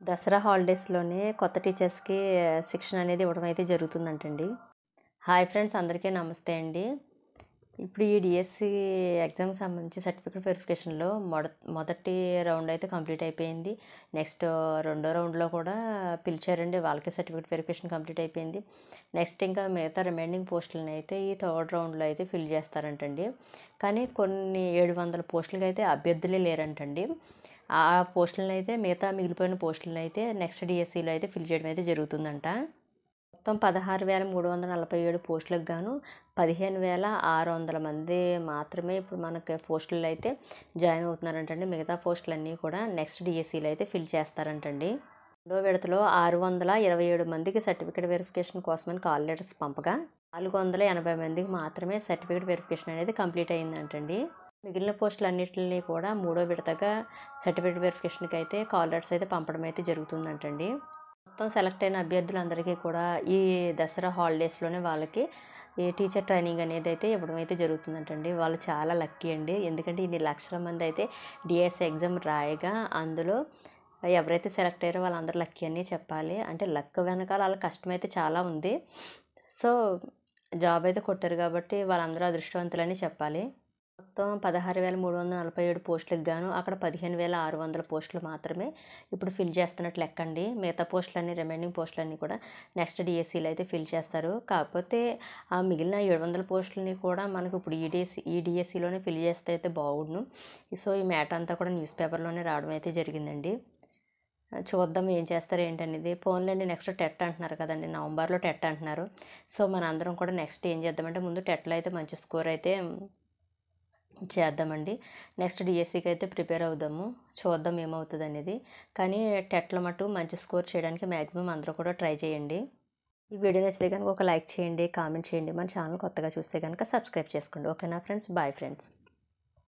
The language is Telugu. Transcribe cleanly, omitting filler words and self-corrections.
దసరా హాలిడేస్‌లోనే కొత్త టీచర్స్‌కి శిక్షణ అనేది ఇవ్వడం అయితే జరుగుతుందంటండి. హాయ్ ఫ్రెండ్స్, అందరికీ నమస్తే అండి. ఇప్పుడు ఈ డీఎస్సీ ఎగ్జామ్‌కి సంబంధించి సర్టిఫికేట్ వెరిఫికేషన్‌లో మొదటి రౌండ్ అయితే కంప్లీట్ అయిపోయింది. నెక్స్ట్ రెండో రౌండ్‌లో కూడా పిలిచారండి. వాళ్ళకి సర్టిఫికేట్ వెరిఫికేషన్ కంప్లీట్ అయిపోయింది. నెక్స్ట్ ఇంకా మిగతా రిమైనింగ్ పోస్టులను అయితే ఈ థర్డ్ రౌండ్‌లో అయితే ఫిల్ చేస్తారంటండి. కానీ కొన్ని 700 పోస్టులకి అయితే అభ్యర్థులే లేరంటండి. ఆ పోస్టులను అయితే మిగిలిపోయిన పోస్టులను అయితే నెక్స్ట్ డిఎస్సిలో అయితే ఫిల్ చేయడం అయితే జరుగుతుందంట. మొత్తం 16,347 పోస్టులకు గాను 15,600 మంది మాత్రమే ఇప్పుడు మనకి పోస్టులు అయితే జాయిన్ అవుతున్నారంటండి. మిగతా పోస్టులన్నీ కూడా నెక్స్ట్ డిఎస్సిలో అయితే ఫిల్ చేస్తారంటండి. రెండో విడతలో 627 మందికి సర్టిఫికేట్ వెరిఫికేషన్ కోసమని కాల్ లెటర్స్ పంపగా 480 మందికి మాత్రమే సర్టిఫికేట్ వెరిఫికేషన్ అనేది కంప్లీట్ అయిందంటండి. మిగిలిన పోస్టులన్నిటిని కూడా మూడో విడతగా సర్టిఫికేట్ వెరిఫికేషన్కి అయితే కాల్ లెటర్స్ అయితే పంపడం అయితే జరుగుతుందంటండి. మొత్తం సెలెక్ట్ అయిన అభ్యర్థులందరికీ కూడా ఈ దసరా హాలిడేస్లోనే వాళ్ళకి ఈ టీచర్ ట్రైనింగ్ అనేది అయితే ఇవ్వడం అయితే జరుగుతుందంటండి. వాళ్ళు చాలా లక్కీ అండి. ఎందుకంటే ఇన్ని లక్షల మంది అయితే డిఎస్సి ఎగ్జామ్ రాయగా అందులో ఎవరైతే సెలెక్ట్ అయ్యారో వాళ్ళందరూ లక్కీ అని చెప్పాలి. అంటే లక్ వెనకాల వాళ్ళ కష్టం అయితే చాలా ఉంది. సో జాబ్ అయితే కొట్టారు కాబట్టి వాళ్ళందరూ అదృష్టవంతులని చెప్పాలి. మొత్తం 16,347 పోస్టులకు గాను అక్కడ 15,600 పోస్టులు మాత్రమే ఇప్పుడు ఫిల్ చేస్తున్నట్లు లెక్కండి. మిగతా పోస్టులన్నీ రిమైనింగ్ పోస్టులన్నీ కూడా నెక్స్ట్ డిఎస్సిలో అయితే ఫిల్ చేస్తారు. కాకపోతే ఆ మిగిలిన 700 పోస్టులని కూడా మనకు ఇప్పుడు ఈ డిఎస్సిలోనే ఫిల్ చేస్తే అయితే బాగుండును. సో ఈ మ్యాటర్ అంతా కూడా న్యూస్ పేపర్లోనే రావడం అయితే జరిగిందండి. చూద్దాం ఏం చేస్తారు ఏంటనేది. పోన్లేండి, నెక్స్ట్ టెట్ అంటున్నారు కదండి, నవంబర్లో టెట్ అంటున్నారు. సో మనందరం కూడా నెక్స్ట్ ఏం చేద్దామంటే ముందు టెట్లో అయితే మంచి స్కోర్ అయితే చేద్దామండి. నెక్స్ట్ డిఎస్సికి అయితే ప్రిపేర్ అవుదాము. చూద్దాం ఏమవుతుంది అనేది. కానీ టెట్లో మటు మంచి స్కోర్ చేయడానికి మ్యాక్సిమం అందరూ కూడా ట్రై చేయండి. ఈ వీడియో నచ్చితే కనుక ఒక లైక్ చేయండి, కామెంట్ చేయండి. మన ఛానల్ కొత్తగా చూస్తే కనుక సబ్స్క్రైబ్ చేసుకోండి. ఓకేనా ఫ్రెండ్స్? Bye friends.